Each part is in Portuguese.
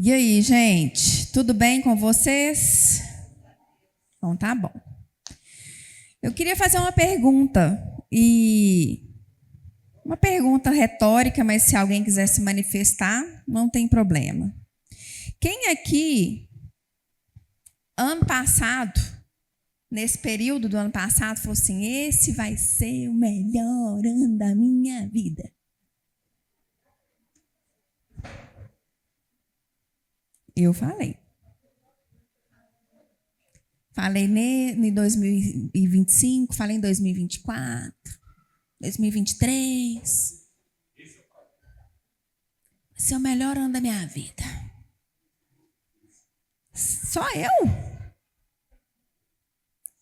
E aí, gente, tudo bem com vocês? Então tá bom. Eu queria fazer uma pergunta, uma pergunta retórica, mas se alguém quiser se manifestar, não tem problema. Quem aqui, ano passado, nesse período do ano passado, falou assim: esse vai ser o melhor ano da minha vida? Eu falei. Falei em 2025, falei em 2024, 2023. Esse é o melhor ano da minha vida. Só eu?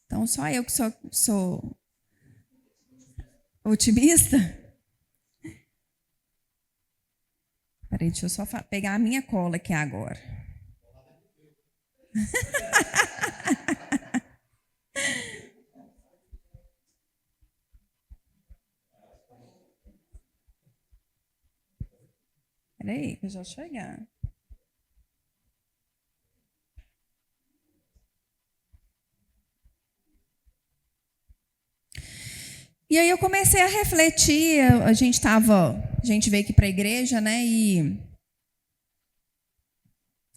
Então, só eu que sou otimista? Peraí, deixa eu só pegar a minha cola aqui agora. Peraí, que eu já chegar. E aí eu comecei a refletir, a gente veio aqui para a igreja, né, e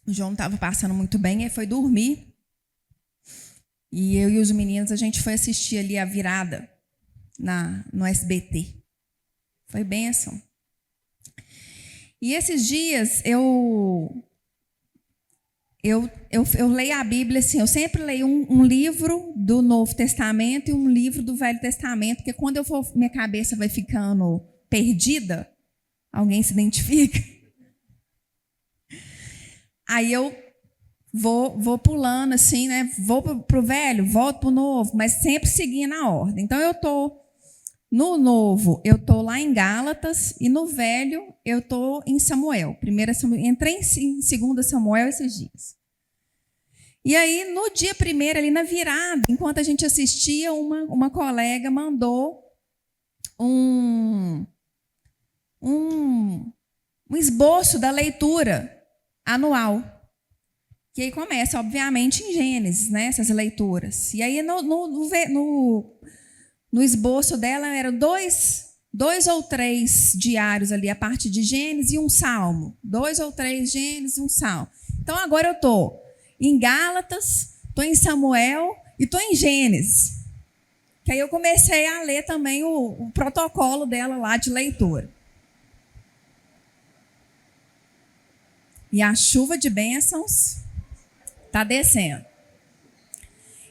o João não estava passando muito bem, aí foi dormir. E eu e os meninos, a gente foi assistir ali a virada no SBT. Foi bênção. E esses dias eu leio a Bíblia assim, eu sempre leio um livro do Novo Testamento e um livro do Velho Testamento, porque quando minha cabeça vai ficando perdida, alguém se identifica? Aí eu vou pulando assim, né? Vou para o velho, volto para o novo, mas sempre seguindo a ordem. Então eu estou no novo, eu estou lá em Gálatas, e no velho eu estou em Samuel. Entrei em 2 Samuel esses dias. E aí, no dia primeiro, ali na virada, enquanto a gente assistia, uma colega mandou um esboço da leitura anual. Que aí começa, obviamente, em Gênesis, né, essas leituras. E aí, no esboço dela, eram dois ou três diários ali, a parte de Gênesis e um salmo. 2 ou 3 Gênesis e um salmo. Então, agora eu estou em Gálatas, estou em Samuel e estou em Gênesis. Que aí eu comecei a ler também o protocolo dela lá de leitura. E a chuva de bênçãos está descendo.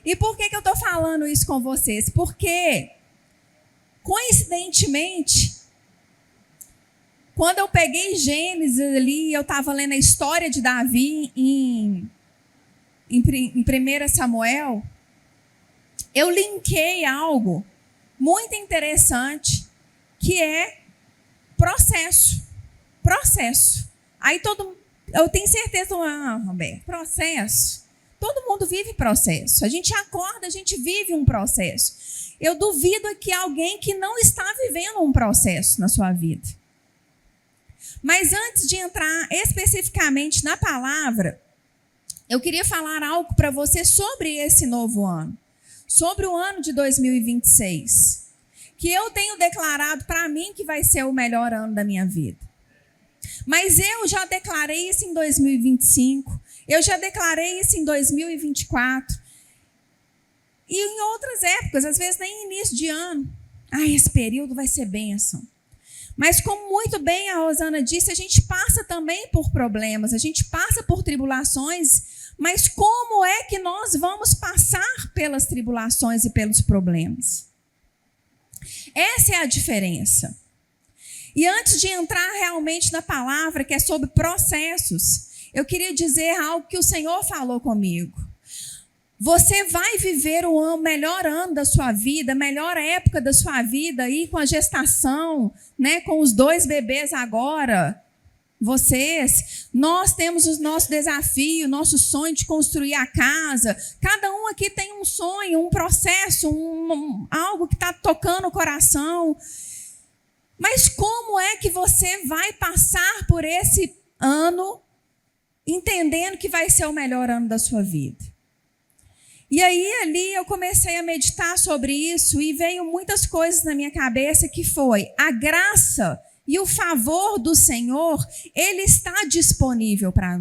E por que eu estou falando isso com vocês? Porque, coincidentemente, quando eu peguei Gênesis ali, eu estava lendo a história de Davi em 1 Samuel, eu linkei algo muito interessante, que é processo. Aí eu tenho certeza, Roberto, processo. Todo mundo vive processo. A gente acorda, a gente vive um processo. Eu duvido que alguém que não está vivendo um processo na sua vida. Mas antes de entrar especificamente na palavra, eu queria falar algo para você sobre esse novo ano. Sobre o ano de 2026. Que eu tenho declarado para mim que vai ser o melhor ano da minha vida. Mas eu já declarei isso em 2025. Eu já declarei isso em 2024. E em outras épocas, às vezes nem início de ano. Esse período vai ser bênção. Mas como muito bem a Rosana disse, a gente passa também por problemas, a gente passa por tribulações, mas como é que nós vamos passar pelas tribulações e pelos problemas? Essa é a diferença. E antes de entrar realmente na palavra, que é sobre processos, eu queria dizer algo que o Senhor falou comigo. Você vai viver o melhor ano da sua vida, a melhor época da sua vida, aí com a gestação, né, com os 2 bebês agora. Nós temos o nosso desafio, nosso sonho de construir a casa. Cada um aqui tem um sonho, um processo, algo que está tocando o coração. Mas como é que você vai passar por esse ano entendendo que vai ser o melhor ano da sua vida. E aí ali eu comecei a meditar sobre isso e veio muitas coisas na minha cabeça que foi a graça e o favor do Senhor, ele está disponível para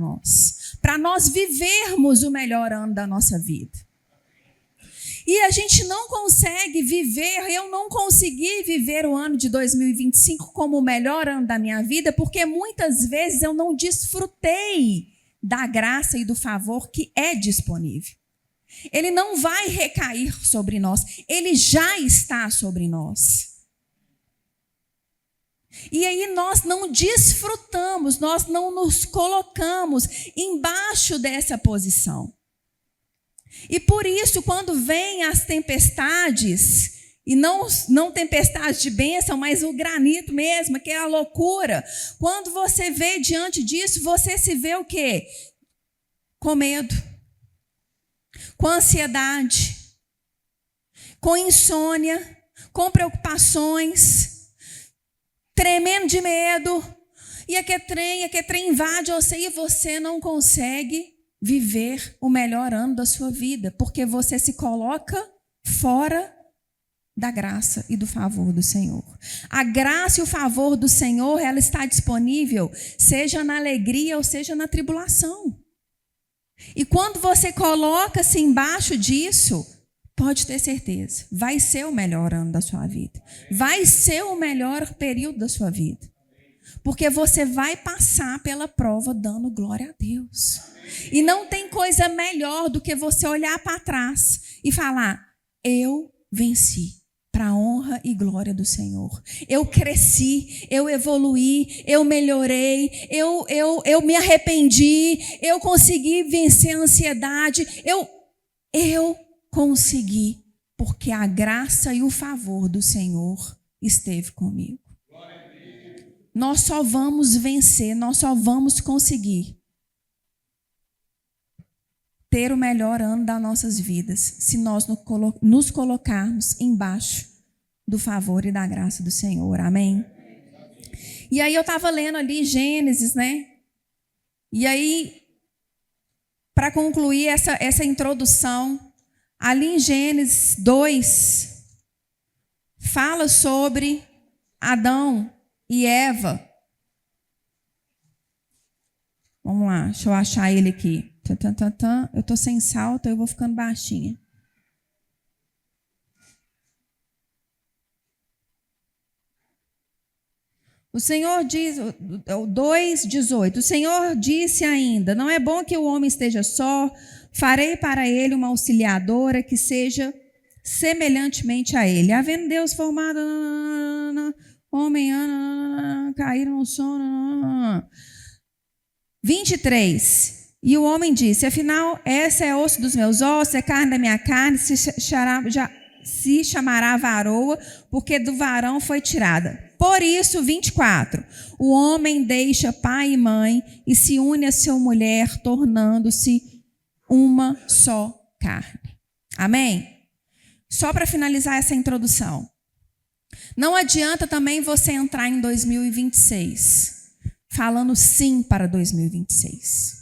nós vivermos o melhor ano da nossa vida. E a gente não consegue viver, eu não consegui viver o ano de 2025 como o melhor ano da minha vida, porque muitas vezes eu não desfrutei da graça e do favor que é disponível. Ele não vai recair sobre nós, ele já está sobre nós. E aí nós não desfrutamos, nós não nos colocamos embaixo dessa posição. E por isso, quando vêm as tempestades, e não tempestade de bênção, mas o granito mesmo, que é a loucura, quando você vê diante disso, você se vê o quê? Com medo, com ansiedade, com insônia, com preocupações, tremendo de medo, e aquele trem invade você e você não consegue viver o melhor ano da sua vida, porque você se coloca fora da graça e do favor do Senhor. A graça e o favor do Senhor, ela está disponível, seja na alegria ou seja na tribulação. E quando você coloca-se embaixo disso, pode ter certeza, vai ser o melhor ano da sua vida. Vai ser o melhor período da sua vida. Porque você vai passar pela prova dando glória a Deus. E não tem coisa melhor do que você olhar para trás e falar: eu venci, para a honra e glória do Senhor. Eu cresci, eu evoluí, eu melhorei, eu me arrependi, eu consegui vencer a ansiedade, eu consegui, porque a graça e o favor do Senhor esteve comigo. Nós só vamos vencer, nós só vamos conseguir ter o melhor ano das nossas vidas se nós nos colocarmos embaixo do favor e da graça do Senhor. Amém? E aí eu estava lendo ali Gênesis, né? E aí, para concluir essa introdução, ali em Gênesis 2, fala sobre Adão e Eva. Vamos lá, deixa eu achar ele aqui. Eu estou sem salto, eu vou ficando baixinha. O Senhor diz, 2:18, o Senhor disse ainda: não é bom que o homem esteja só, farei para ele uma auxiliadora que seja semelhantemente a ele. Havendo Deus formado, homem, caíram no sono. 23. E o homem disse: afinal, essa é osso dos meus ossos, é carne da minha carne, se chamará varoa, porque do varão foi tirada. Por isso, 24. O homem deixa pai e mãe e se une a sua mulher, tornando-se uma só carne. Amém? Só para finalizar essa introdução. Não adianta também você entrar em 2026 falando sim para 2026.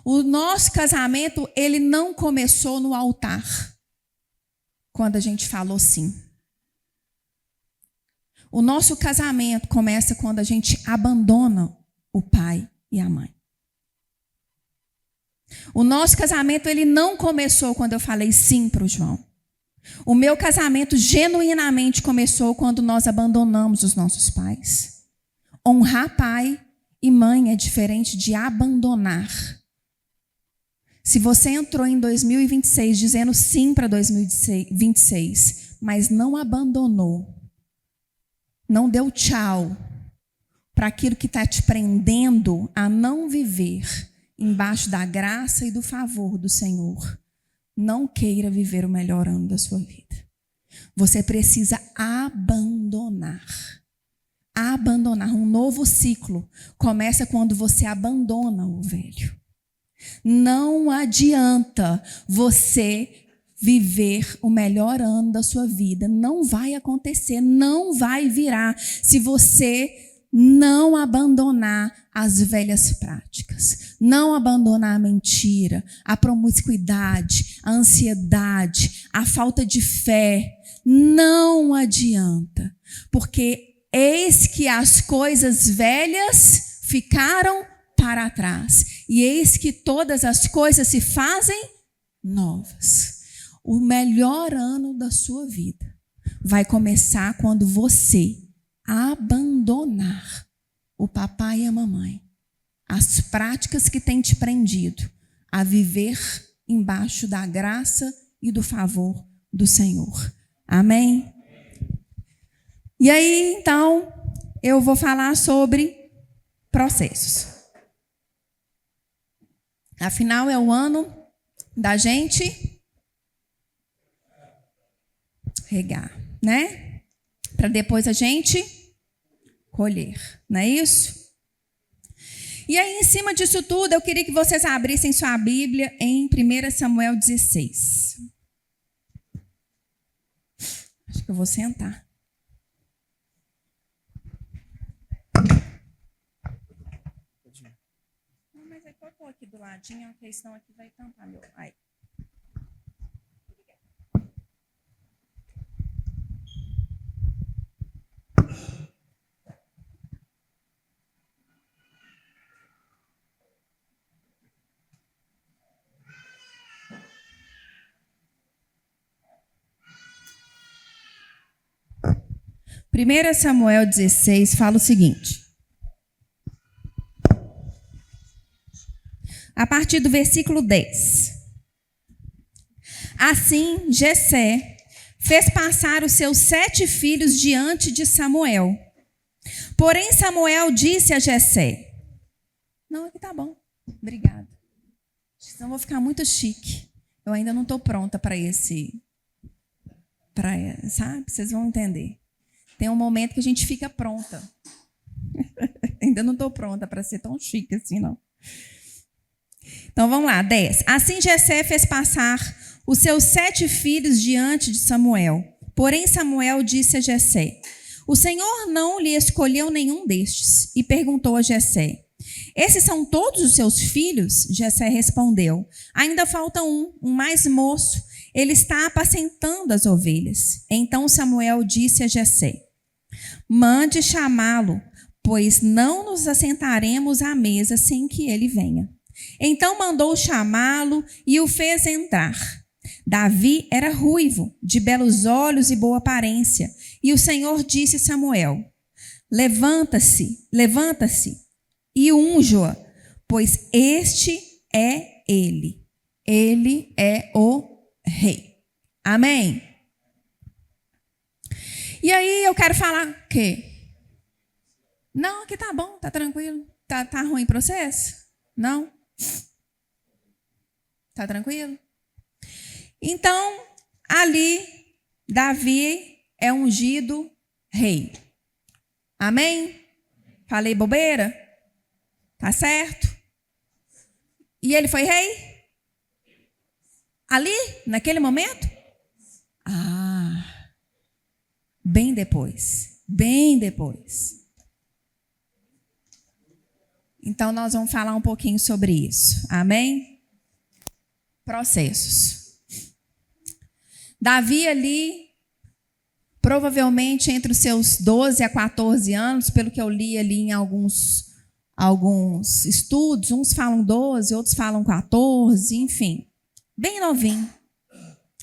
O nosso casamento, ele não começou no altar, quando a gente falou sim. O nosso casamento começa quando a gente abandona o pai e a mãe. O nosso casamento, ele não começou quando eu falei sim para o João. O meu casamento genuinamente começou quando nós abandonamos os nossos pais. Honrar pai e mãe é diferente de abandonar. Se você entrou em 2026 dizendo sim para 2026, mas não abandonou, não deu tchau para aquilo que está te prendendo a não viver embaixo da graça e do favor do Senhor, não queira viver o melhor ano da sua vida. Você precisa abandonar. Abandonar. Um novo ciclo começa quando você abandona o velho. Não adianta você viver o melhor ano da sua vida. Não vai acontecer, não vai virar se você não abandonar as velhas práticas. Não abandonar a mentira, a promiscuidade, a ansiedade, a falta de fé. Não adianta. Porque eis que as coisas velhas ficaram para trás. E eis que todas as coisas se fazem novas. O melhor ano da sua vida vai começar quando você abandonar o papai e a mamãe, as práticas que têm te prendido a viver embaixo da graça e do favor do Senhor. Amém? E aí, então, eu vou falar sobre processos. Afinal, é o ano da gente regar, né? Para depois a gente colher, não é isso? E aí, em cima disso tudo, eu queria que vocês abrissem sua Bíblia em 1 Samuel 16. Acho que eu vou sentar. Não, mas é que eu estou aqui do ladinho, porque senão aqui vai tampar meu... Aí. 1 Samuel 16 fala o seguinte. A partir do versículo 10. Assim, Jessé fez passar os seus 7 filhos diante de Samuel. Porém, Samuel disse a Jessé: não, aqui tá bom, obrigada. Senão eu vou ficar muito chique. Eu ainda não estou pronta para sabe? Vocês vão entender. Tem um momento que a gente fica pronta. Ainda não estou pronta para ser tão chique assim, não. Então, vamos lá, 10. Assim Jessé fez passar os seus 7 filhos diante de Samuel. Porém, Samuel disse a Jessé: o Senhor não lhe escolheu nenhum destes. E perguntou a Jessé: esses são todos os seus filhos? Jessé respondeu: ainda falta um mais moço. Ele está apacentando as ovelhas. Então Samuel disse a Jessé: mande chamá-lo, pois não nos assentaremos à mesa sem que ele venha. Então mandou chamá-lo e o fez entrar. Davi era ruivo, de belos olhos e boa aparência. E o Senhor disse a Samuel: levanta-se e unja-o, pois este é ele. Ele é o rei. Amém? E aí eu quero falar o quê? Não, aqui tá bom, tá tranquilo. Tá ruim o processo? Não? Tá tranquilo? Então, ali, Davi é ungido rei. Amém? Falei bobeira? Tá certo? E ele foi rei? Ali, naquele momento? Bem depois. Bem depois. Então, nós vamos falar um pouquinho sobre isso. Amém? Processos. Davi ali, provavelmente entre os seus 12 a 14 anos, pelo que eu li ali em alguns estudos, uns falam 12, outros falam 14, enfim. Bem novinho.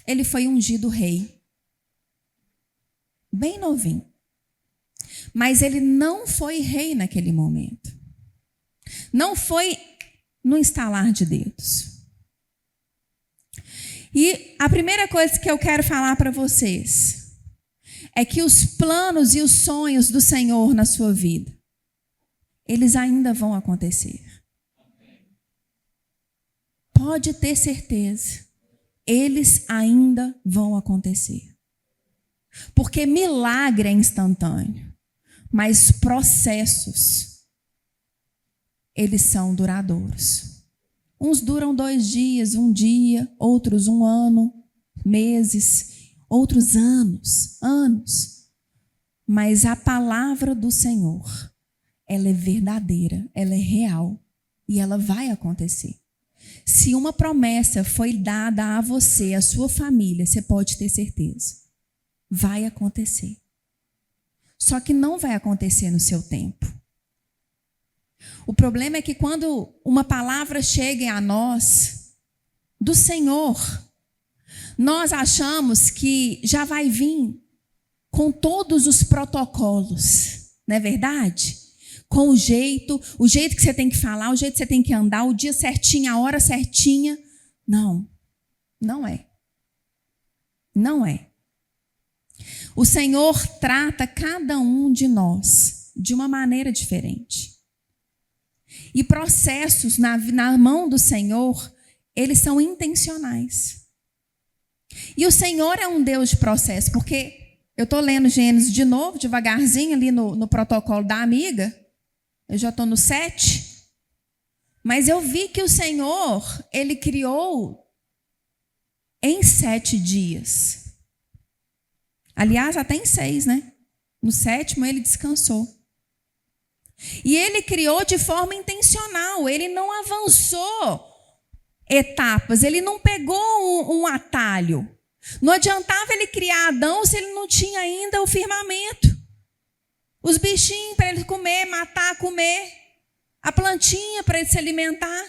Ele foi ungido rei. Bem novinho. Mas ele não foi rei naquele momento. Não foi no estalar de dedos. E a primeira coisa que eu quero falar para vocês é que os planos e os sonhos do Senhor na sua vida, eles ainda vão acontecer. Pode ter certeza, eles ainda vão acontecer. Porque milagre é instantâneo, mas processos, eles são duradouros. Uns duram 2 dias, 1 dia, outros 1 ano, meses, outros anos. Mas a palavra do Senhor, ela é verdadeira, ela é real. E ela vai acontecer. Se uma promessa foi dada a você, a sua família, você pode ter certeza. Vai acontecer. Só que não vai acontecer no seu tempo. O problema é que quando uma palavra chega a nós, do Senhor, nós achamos que já vai vir com todos os protocolos, não é verdade? Com o jeito que você tem que falar, o jeito que você tem que andar, o dia certinho, a hora certinha. Não, não é. Não é. O Senhor trata cada um de nós de uma maneira diferente. E processos na mão do Senhor, eles são intencionais. E o Senhor é um Deus de processo, porque eu estou lendo Gênesis de novo, devagarzinho, ali no protocolo da amiga. Eu já estou no 7. Mas eu vi que o Senhor, Ele criou em 7 dias. Aliás, até em 6, né? No 7º, Ele descansou. E Ele criou de forma intencional. Ele não avançou etapas. Ele não pegou um atalho. Não adiantava Ele criar Adão se Ele não tinha ainda o firmamento. Os bichinhos para ele comer, matar, comer. A plantinha para ele se alimentar.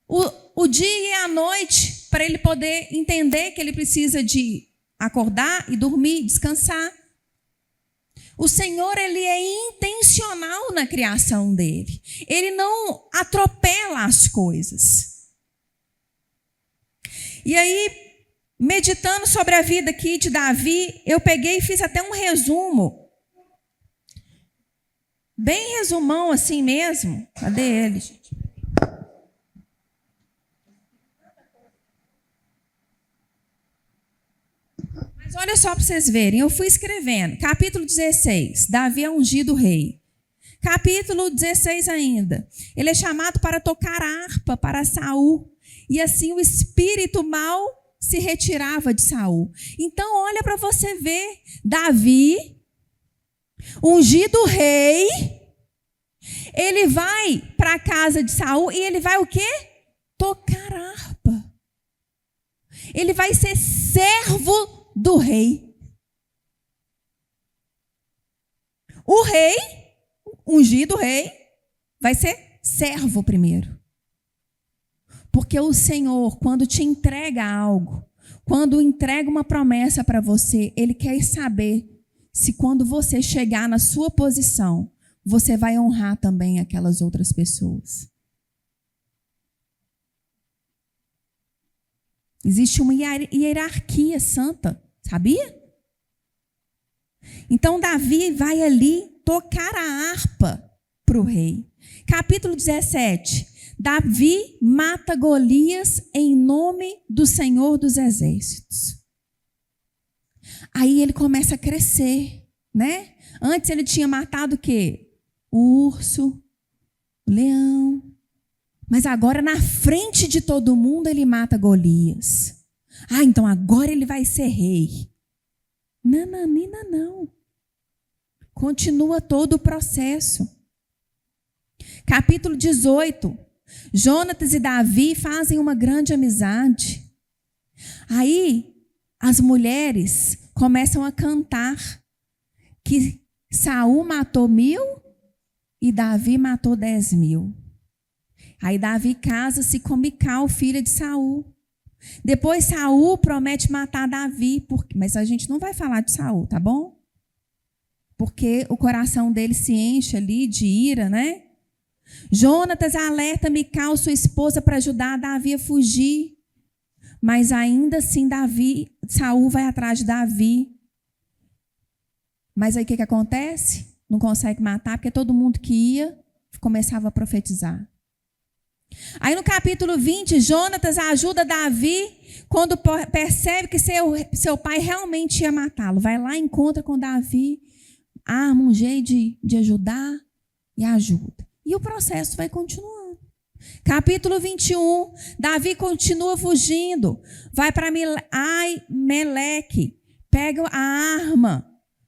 O dia e a noite para ele poder entender que ele precisa de acordar e dormir, descansar. O Senhor, Ele é intencional na criação dele. Ele não atropela as coisas. E aí, meditando sobre a vida aqui de Davi, eu peguei e fiz até um resumo. Bem resumão assim mesmo. Cadê ele, gente? Mas olha só para vocês verem. Eu fui escrevendo. Capítulo 16. Davi é ungido rei. Capítulo 16 ainda. Ele é chamado para tocar harpa para Saul. E assim o espírito mau se retirava de Saul. Então, olha para você ver. Davi, ungido rei, ele vai para a casa de Saul e ele vai o quê? Tocar harpa. Ele vai ser servo do rei. O rei, ungido rei, vai ser servo primeiro. Porque o Senhor, quando te entrega algo, quando entrega uma promessa para você, Ele quer saber se quando você chegar na sua posição, você vai honrar também aquelas outras pessoas. Existe uma hierarquia santa, sabia? Então Davi vai ali tocar a harpa para o rei. Capítulo 17. Davi mata Golias em nome do Senhor dos Exércitos. Aí ele começa a crescer, né? Antes ele tinha matado o quê? O urso, o leão. Mas agora na frente de todo mundo ele mata Golias. Ah, então agora ele vai ser rei. Nananina não. Continua todo o processo. Capítulo 18. Jonatas e Davi fazem uma grande amizade. Aí as mulheres começam a cantar que Saul matou 1000 e Davi matou 10.000. Aí Davi casa-se com Mical, filha de Saul. Depois Saul promete matar Davi, mas a gente não vai falar de Saul, tá bom? Porque o coração dele se enche ali de ira, né? Jonatas alerta Mical, sua esposa, para ajudar Davi a fugir. Mas ainda assim Saul vai atrás de Davi. Mas aí o que acontece? Não consegue matar, porque todo mundo que ia começava a profetizar. Aí no capítulo 20, Jonatas ajuda Davi quando percebe que seu pai realmente ia matá-lo. Vai lá, encontra com Davi, arma um jeito de ajudar e ajuda. E o processo vai continuando. Capítulo 21, Davi continua fugindo. Vai para Meleque, pega a arma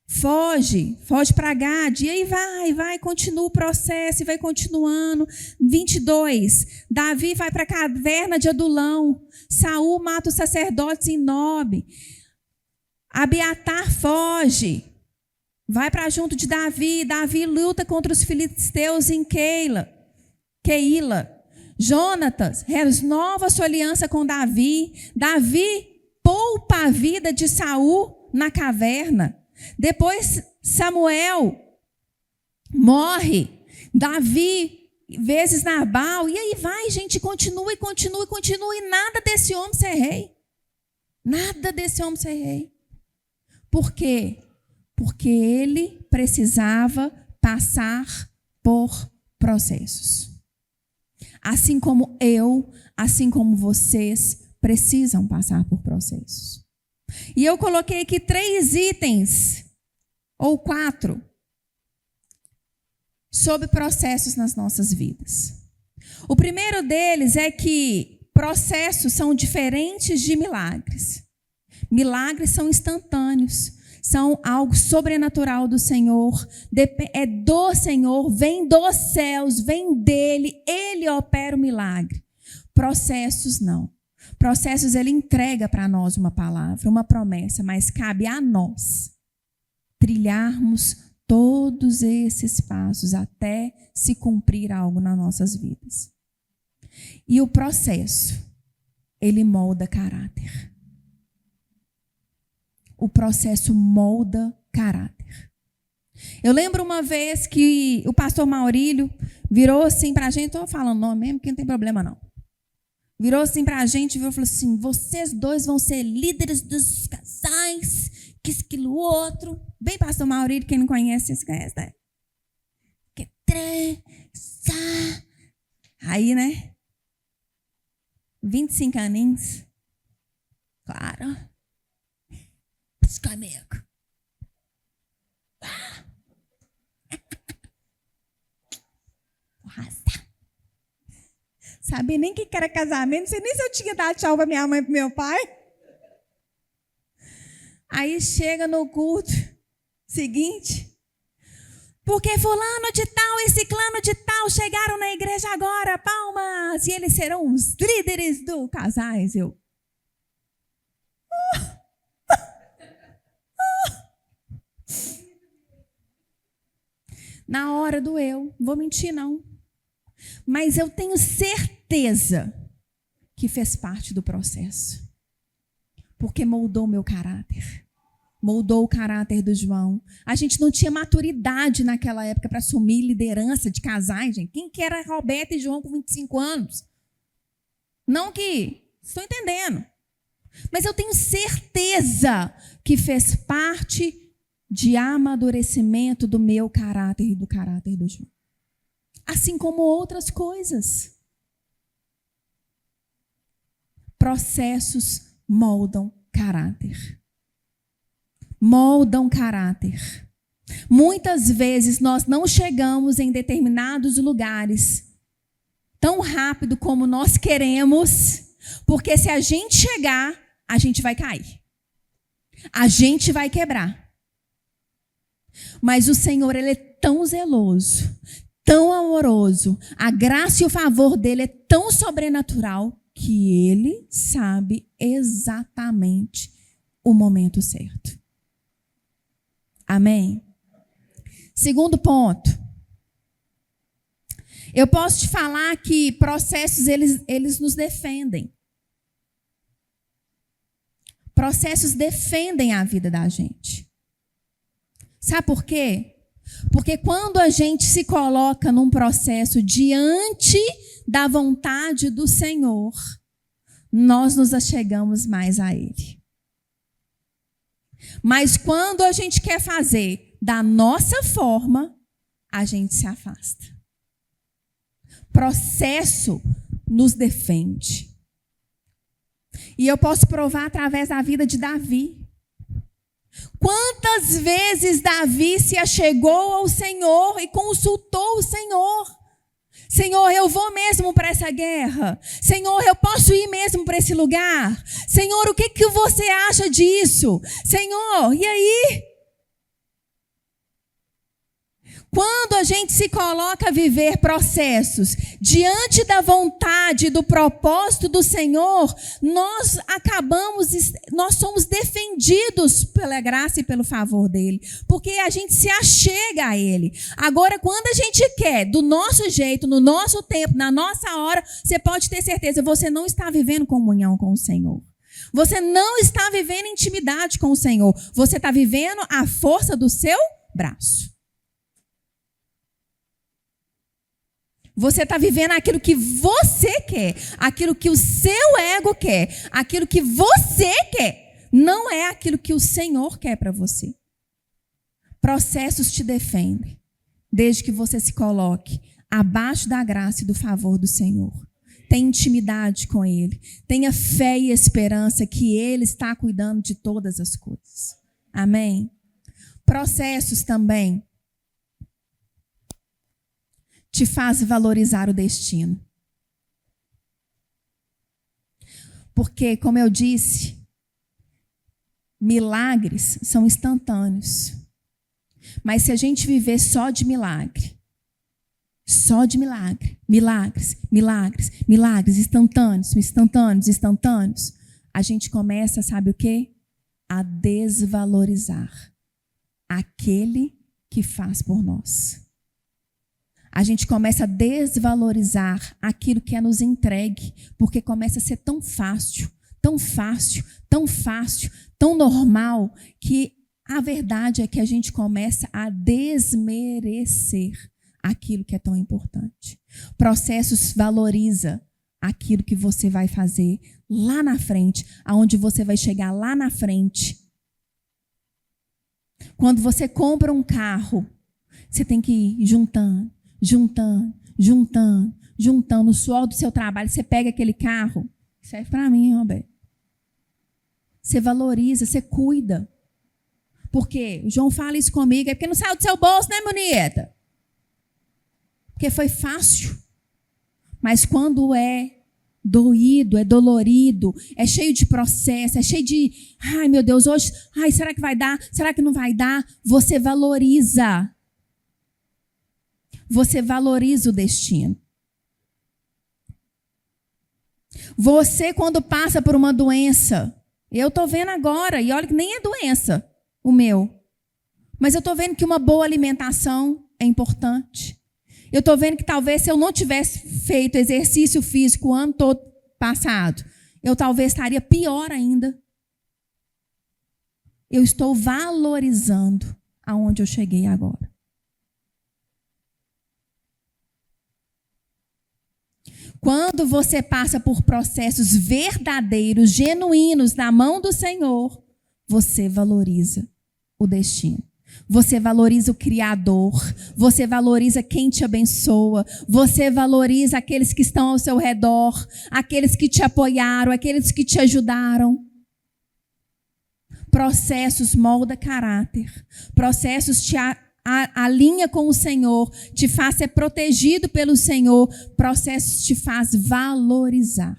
Foge para Gade. E aí vai, continua o processo e vai continuando. 22. Davi vai para a caverna de Adulão. Saul mata os sacerdotes em Nob. Abiatar foge. Vai para junto de Davi. Davi luta contra os filisteus em Keila. Jonatas renova sua aliança com Davi. Davi poupa a vida de Saul na caverna. Depois Samuel morre. Davi, vezes Nabal. E aí vai, gente, continua. E nada desse homem ser rei. Nada desse homem ser rei. Por quê? Porque ele precisava passar por processos. Assim como eu, assim como vocês, precisam passar por processos. E eu coloquei aqui 3 itens, ou 4, sobre processos nas nossas vidas. O primeiro deles é que processos são diferentes de milagres. Milagres são instantâneos, são algo sobrenatural do Senhor, é do Senhor, vem dos céus, vem dele, ele opera o milagre. Processos não. Processos ele entrega para nós uma palavra, uma promessa, mas cabe a nós trilharmos todos esses passos até se cumprir algo nas nossas vidas. E o processo, ele molda caráter. O processo molda caráter. Eu lembro uma vez que o pastor Maurílio virou assim para a gente, estou falando nome mesmo, que não tem problema não. Virou assim para a gente e falou assim, vocês dois vão ser líderes dos casais, que isso, aquilo, outro. Bem, pastor Maurílio, quem não conhece, vocês conhecem, né? Que trança. Aí, né? 25 aninhos. Claro. Comigo. Sabia nem que era casamento, não sei nem se eu tinha dado tchau para minha mãe e para meu pai. Aí chega no culto seguinte, porque fulano de tal e ciclano de tal chegaram na igreja agora, palmas, e eles serão os líderes do casais. Eu... Na hora doeu, não vou mentir não. Mas eu tenho certeza que fez parte do processo. Porque moldou meu caráter. Moldou o caráter do João. A gente não tinha maturidade naquela época para assumir liderança de casais, gente. Quem que era Roberto e João com 25 anos? Não que... Estou entendendo. Mas eu tenho certeza que fez parte de amadurecimento do meu caráter e do caráter do João. Assim como outras coisas. Processos moldam caráter. Moldam caráter. Muitas vezes nós não chegamos em determinados lugares tão rápido como nós queremos, porque se a gente chegar, a gente vai cair. A gente vai quebrar. Mas o Senhor, ele é tão zeloso, tão amoroso, a graça e o favor dele é tão sobrenatural que ele sabe exatamente o momento certo. Amém? Segundo ponto. Eu posso te falar que processos, eles nos defendem. Processos defendem a vida da gente. Sabe por quê? Porque quando a gente se coloca num processo diante da vontade do Senhor, nós nos achegamos mais a Ele. Mas quando a gente quer fazer da nossa forma, a gente se afasta. Processo nos defende. E eu posso provar através da vida de Davi. Quantas vezes Davi se achegou ao Senhor e consultou o Senhor? Senhor, eu vou mesmo para essa guerra? Senhor, eu posso ir mesmo para esse lugar? Senhor, o que você acha disso? Senhor, e aí? Quando a gente se coloca a viver processos diante da vontade, do propósito do Senhor, nós somos defendidos pela graça e pelo favor dele, porque a gente se achega a ele. Agora, quando a gente quer, do nosso jeito, no nosso tempo, na nossa hora, você pode ter certeza, você não está vivendo comunhão com o Senhor. Você não está vivendo intimidade com o Senhor. Você está vivendo a força do seu braço. Você está vivendo aquilo que você quer, aquilo que o seu ego quer, aquilo que você quer. Não é aquilo que o Senhor quer para você. Processos te defendem, desde que você se coloque abaixo da graça e do favor do Senhor. Tenha intimidade com Ele. Tenha fé e esperança que Ele está cuidando de todas as coisas. Amém? Processos também te faz valorizar o destino. Porque, como eu disse, milagres são instantâneos. Mas se a gente viver só de milagres, instantâneos, a gente começa, sabe o quê? A desvalorizar aquele que faz por nós. A gente começa a desvalorizar aquilo que é nos entregue, porque começa a ser tão fácil, tão normal, que a verdade é que a gente começa a desmerecer aquilo que é tão importante. Processos valoriza aquilo que você vai fazer lá na frente, aonde você vai chegar lá na frente. Quando você compra um carro, você tem que ir juntando no suor do seu trabalho. Você pega aquele carro, serve para mim, Roberto. Você valoriza, você cuida. Porque o João fala isso comigo, é porque não saiu do seu bolso, né, bonita? Porque foi fácil. Mas quando é doído, é dolorido, é cheio de processo, é cheio de, ai meu Deus, hoje, ai, será que vai dar? Será que não vai dar? Você valoriza. Você valoriza o destino. Você, quando passa por uma doença, eu estou vendo agora, e olha que nem é doença o meu, mas eu estou vendo que uma boa alimentação é importante. Eu estou vendo que talvez se eu não tivesse feito exercício físico o ano todo passado, eu talvez estaria pior ainda. Eu estou valorizando aonde eu cheguei agora. Quando você passa por processos verdadeiros, genuínos, na mão do Senhor, você valoriza o destino. Você valoriza o Criador. Você valoriza quem te abençoa. Você valoriza aqueles que estão ao seu redor, aqueles que te apoiaram, aqueles que te ajudaram. Processos molda caráter. Processos te alinha com o Senhor, te faz ser protegido pelo Senhor. Processos te faz valorizar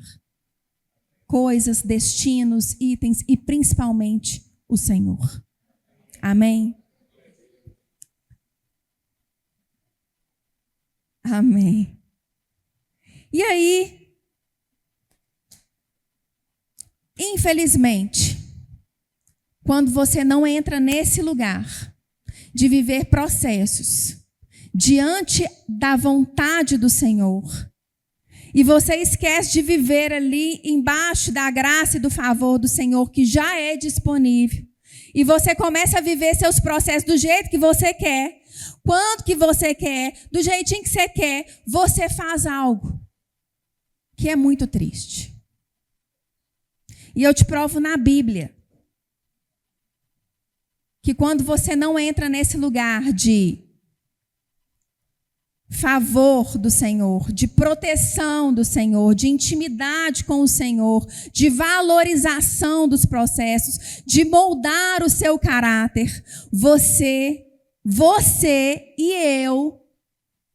coisas, destinos, itens e principalmente o Senhor. Amém? Amém. E aí, infelizmente, quando você não entra nesse lugar de viver processos diante da vontade do Senhor, e você esquece de viver ali embaixo da graça e do favor do Senhor que já é disponível, e você começa a viver seus processos do jeito que você quer, quando que você quer, do jeitinho que você quer, você faz algo que é muito triste. E eu te provo na Bíblia que quando você não entra nesse lugar de favor do Senhor, de proteção do Senhor, de intimidade com o Senhor, de valorização dos processos, de moldar o seu caráter, você e eu,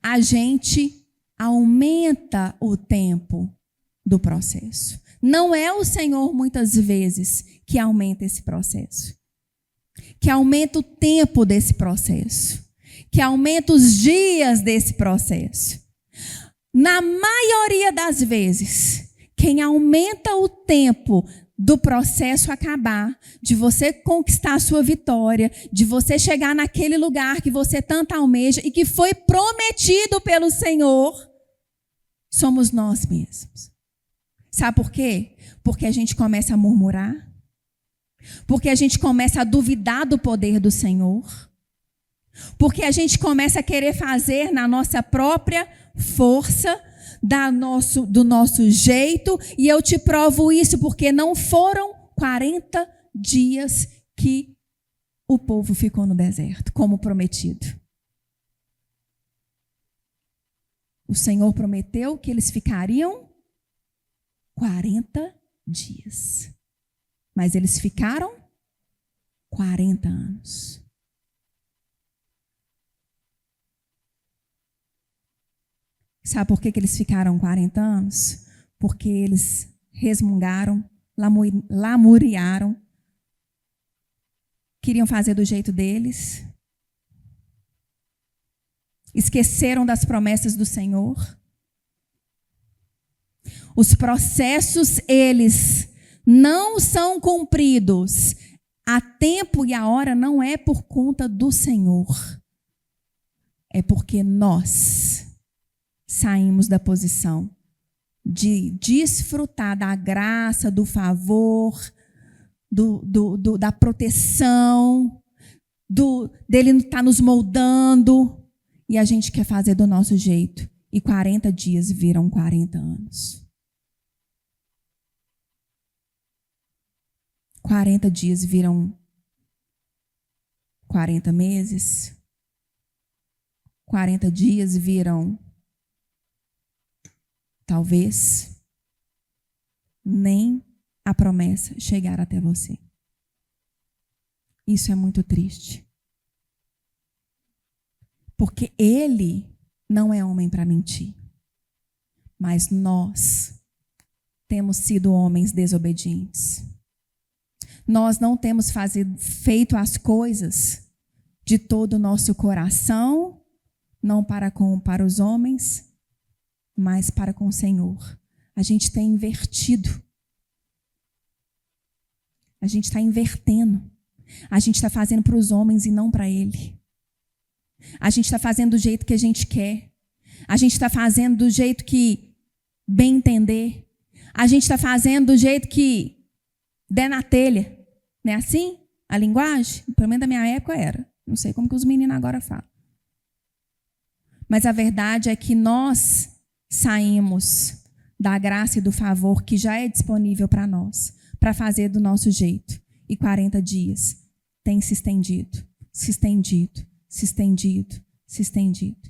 a gente aumenta o tempo do processo. Não é o Senhor, muitas vezes, que aumenta esse processo, que aumenta o tempo desse processo. que aumenta os dias desse processo. Na maioria das vezes, quem aumenta o tempo do processo acabar, de você conquistar a sua vitória, de você chegar naquele lugar que você tanto almeja e que foi prometido pelo Senhor, somos nós mesmos. Sabe por quê? Porque a gente começa a murmurar, porque a gente começa a duvidar do poder do Senhor, porque a gente começa a querer fazer na nossa própria força, do nosso jeito, e eu te provo isso porque não foram 40 dias que o povo ficou no deserto, como prometido. O Senhor prometeu que eles ficariam 40 dias. Mas eles ficaram 40 anos. Sabe por que eles ficaram 40 anos? Porque eles resmungaram, lamuriaram, queriam fazer do jeito deles, esqueceram das promessas do Senhor. Os processos, eles não são cumpridos a tempo e a hora, não é por conta do Senhor. É porque nós saímos da posição de desfrutar da graça, do favor, da proteção, dele estar nos moldando, e a gente quer fazer do nosso jeito. E 40 dias viram 40 anos. 40 dias viram 40 meses. 40 dias viram, talvez, nem a promessa chegar até você. Isso é muito triste. Porque ele não é homem para mentir. Mas nós temos sido homens desobedientes. Nós não temos feito as coisas de todo o nosso coração, não para os homens, mas para com o Senhor. A gente tem invertido. A gente está invertendo. A gente está fazendo para os homens e não para Ele. A gente está fazendo do jeito que a gente quer. A gente está fazendo do jeito que bem entender. A gente está fazendo do jeito que der na telha. Não é assim? A linguagem? Pelo menos da minha época era. Não sei como que os meninos agora falam. Mas a verdade é que nós saímos da graça e do favor que já é disponível para nós, para fazer do nosso jeito. E 40 dias tem se estendido, se estendido, se estendido, se estendido.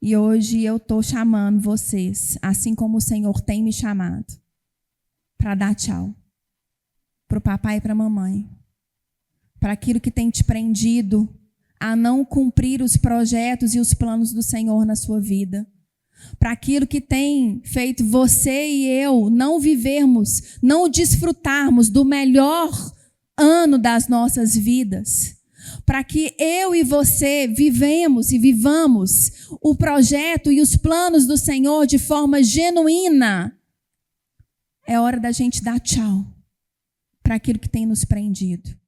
E hoje eu estou chamando vocês, assim como o Senhor tem me chamado, para dar tchau. Para o papai e para a mamãe. Para aquilo que tem te prendido a não cumprir os projetos e os planos do Senhor na sua vida. Para aquilo que tem feito você e eu não vivermos, não desfrutarmos do melhor ano das nossas vidas. Para que eu e você vivemos e vivamos o projeto e os planos do Senhor de forma genuína. É hora da gente dar tchau para aquilo que tem nos prendido.